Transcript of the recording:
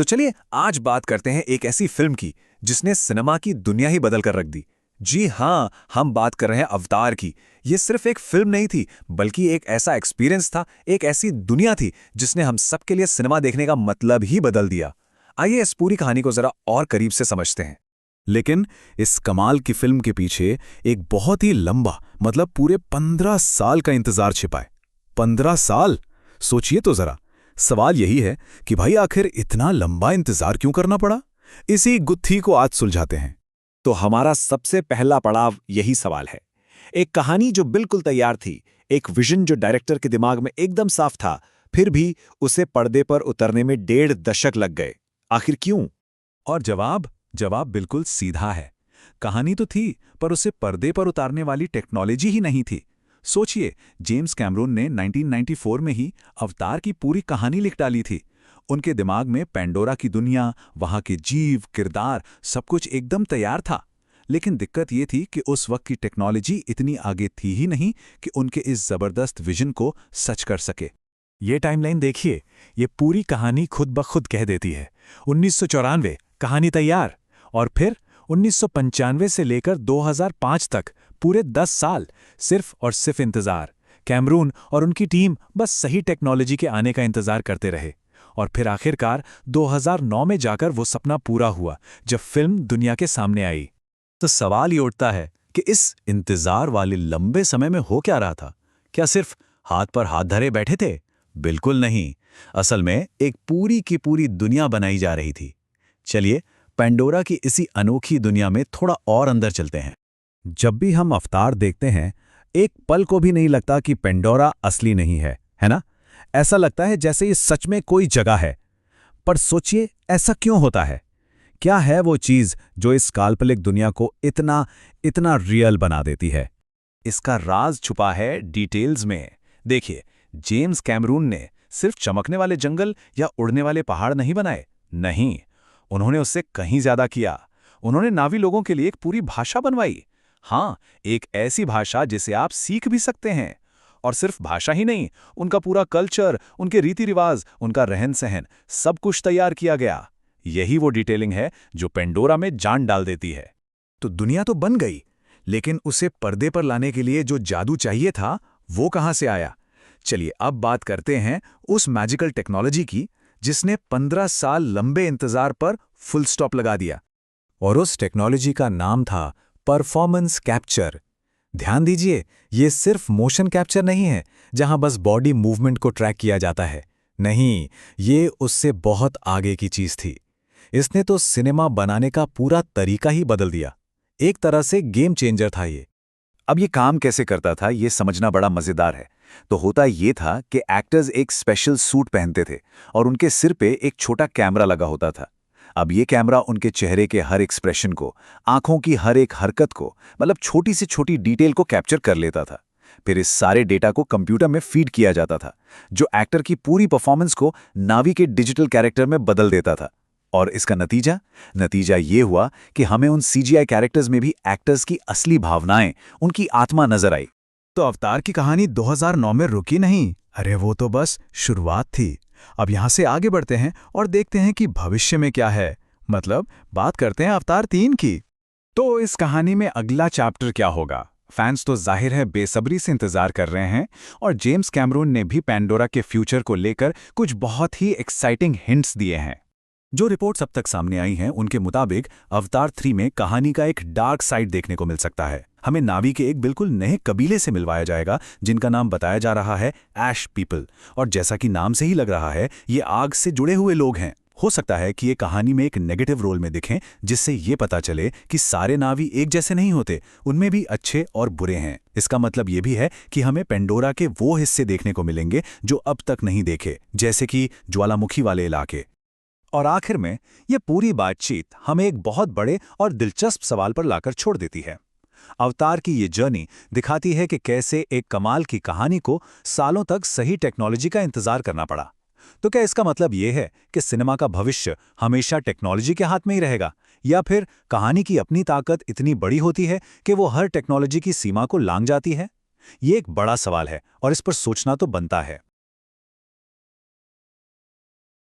तो चलिए आज बात करते हैं एक ऐसी फिल्म की जिसने सिनेमा की दुनिया ही बदल कर रख दी। जी हाँ, हम बात कर रहे हैं अवतार की। ये सिर्फ एक फिल्म नहीं थी, बल्कि एक ऐसा एक्सपीरियंस था, एक ऐसी दुनिया थी जिसने हम सबके लिए सिनेमा देखने का मतलब ही बदल दिया। आइए इस पूरी कहानी को जरा और करीब से समझते हैं। लेकिन इस कमाल की फिल्म के पीछे एक बहुत ही लंबा मतलब पूरे 15 साल का इंतजार छिपा है। 15 साल! सोचिए तो जरा। सवाल यही है कि भाई आखिर इतना लंबा इंतजार क्यों करना पड़ा। इसी गुत्थी को आज सुलझाते हैं। तो हमारा सबसे पहला पड़ाव यही सवाल है। एक कहानी जो बिल्कुल तैयार थी, एक विजन जो डायरेक्टर के दिमाग में एकदम साफ था, फिर भी उसे पर्दे पर उतरने में 1.5 दशक लग गए। आखिर क्यों? और जवाब बिल्कुल सीधा है। कहानी तो थी, पर उसे पर्दे पर उतारने वाली टेक्नोलॉजी ही नहीं थी। सोचिए, जेम्स कैमरून ने 1994 में ही अवतार की पूरी कहानी लिख डाली थी। उनके दिमाग में पेंडोरा की दुनिया, वहां के जीव, किरदार, सब कुछ एकदम तैयार था। लेकिन दिक्कत ये थी कि उस वक्त की टेक्नोलॉजी इतनी आगे थी ही नहीं कि उनके इस जबरदस्त विजन को सच कर सके। ये टाइमलाइन देखिए, ये पूरी कहानी खुद ब खुद कह देती है। 1994 कहानी तैयार, और फिर 1995 से लेकर 2005 तक पूरे 10 साल सिर्फ और सिर्फ इंतजार। कैमरून और उनकी टीम बस सही टेक्नोलॉजी के आने का इंतजार करते रहे, और फिर आखिरकार 2009 में जाकर वो सपना पूरा हुआ जब फिल्म दुनिया के सामने आई। तो सवाल ये उठता है कि इस इंतजार वाले लंबे समय में हो क्या रहा था? क्या सिर्फ हाथ पर हाथ धरे बैठे थे? बिल्कुल नहीं। असल में एक पूरी की पूरी दुनिया बनाई जा रही थी। चलिए पेंडोरा की इसी अनोखी दुनिया में थोड़ा और अंदर चलते हैं। जब भी हम अवतार देखते हैं, एक पल को भी नहीं लगता कि पेंडोरा असली नहीं है ना? ऐसा लगता है जैसे ये सच में कोई जगह है। पर सोचिए, ऐसा क्यों होता है? क्या है वो चीज जो इस काल्पनिक दुनिया को इतना रियल बना देती है? इसका राज छुपा है डिटेल्स में। देखिए, जेम्स कैमरून ने सिर्फ चमकने वाले जंगल या उड़ने वाले पहाड़ नहीं बनाए। नहीं, उन्होंने उससे कहीं ज्यादा किया। उन्होंने नावी लोगों के लिए एक पूरी भाषा बनवाई। हाँ, एक ऐसी भाषा जिसे आप सीख भी सकते हैं। और सिर्फ भाषा ही नहीं, उनका पूरा कल्चर, उनके रीति रिवाज, उनका रहन सहन, सब कुछ तैयार किया गया। यही वो डिटेलिंग है जो पेंडोरा में जान डाल देती है। तो दुनिया तो बन गई, लेकिन उसे पर्दे पर लाने के लिए जो जादू चाहिए था, वो कहां से आया? चलिए अब बात करते हैं उस मैजिकल टेक्नोलॉजी की जिसने 15 साल लंबे इंतजार पर फुल स्टॉप लगा दिया। और उस टेक्नोलॉजी का नाम था परफॉर्मेंस कैप्चर। ध्यान दीजिए, ये सिर्फ मोशन कैप्चर नहीं है जहां बस बॉडी मूवमेंट को ट्रैक किया जाता है। नहीं, ये उससे बहुत आगे की चीज थी। इसने तो सिनेमा बनाने का पूरा तरीका ही बदल दिया। एक तरह से गेम चेंजर था ये। अब ये काम कैसे करता था, ये समझना बड़ा मजेदार है। तो होता ये था कि एक्टर्स एक स्पेशल सूट पहनते थे और उनके सिर पे एक छोटा कैमरा लगा होता था। अब ये कैमरा उनके चेहरे के हर एक्सप्रेशन को, आंखों की हर एक हरकत को, मतलब छोटी से छोटी डिटेल को कैप्चर कर लेता था। फिर इस सारे डेटा को कंप्यूटर में फीड किया जाता था, जो एक्टर की पूरी परफॉर्मेंस को नावी के डिजिटल कैरेक्टर में बदल देता था। और इसका नतीजा ये हुआ कि हमें उन सीजीआई कैरेक्टर्स में भी एक्टर्स की असली भावनाएं, उनकी आत्मा नजर आई। तो अवतार की कहानी 2009 में रुकी नहीं। अरे वो तो बस शुरुआत थी। अब यहां से आगे बढ़ते हैं और देखते हैं कि भविष्य में क्या है। मतलब बात करते हैं अवतार 3 की। तो इस कहानी में अगला चैप्टर क्या होगा? फैंस तो जाहिर है बेसब्री से इंतजार कर रहे हैं, और जेम्स कैमरून ने भी पेंडोरा के फ्यूचर को लेकर कुछ बहुत ही एक्साइटिंग हिंट्स दिए हैं। जो रिपोर्ट्स अब तक सामने आई हैं, उनके मुताबिक अवतार 3 में कहानी का एक डार्क साइड देखने को मिल सकता है। हमें नावी के एक बिल्कुल नए कबीले से मिलवाया जाएगा, जिनका नाम बताया जा रहा है ऐश पीपल। और जैसा कि नाम से ही लग रहा है, ये आग से जुड़े हुए लोग हैं। हो सकता है कि ये कहानी में एक नेगेटिव रोल में दिखें, जिससे ये पता चले कि सारे नावी एक जैसे नहीं होते, उनमें भी अच्छे और बुरे हैं। इसका मतलब ये भी है कि हमें पेंडोरा के वो हिस्से देखने को मिलेंगे जो अब तक नहीं देखे, जैसे कि ज्वालामुखी वाले इलाके। और आखिर में ये पूरी बातचीत हमें एक बहुत बड़े और दिलचस्प सवाल पर लाकर छोड़ देती है। अवतार की ये जर्नी दिखाती है कि कैसे एक कमाल की कहानी को सालों तक सही टेक्नोलॉजी का इंतजार करना पड़ा। तो क्या इसका मतलब ये है कि सिनेमा का भविष्य हमेशा टेक्नोलॉजी के हाथ में ही रहेगा, या फिर कहानी की अपनी ताकत इतनी बड़ी होती है कि वो हर टेक्नोलॉजी की सीमा को लांघ जाती है? ये एक बड़ा सवाल है और इस पर सोचना तो बनता है।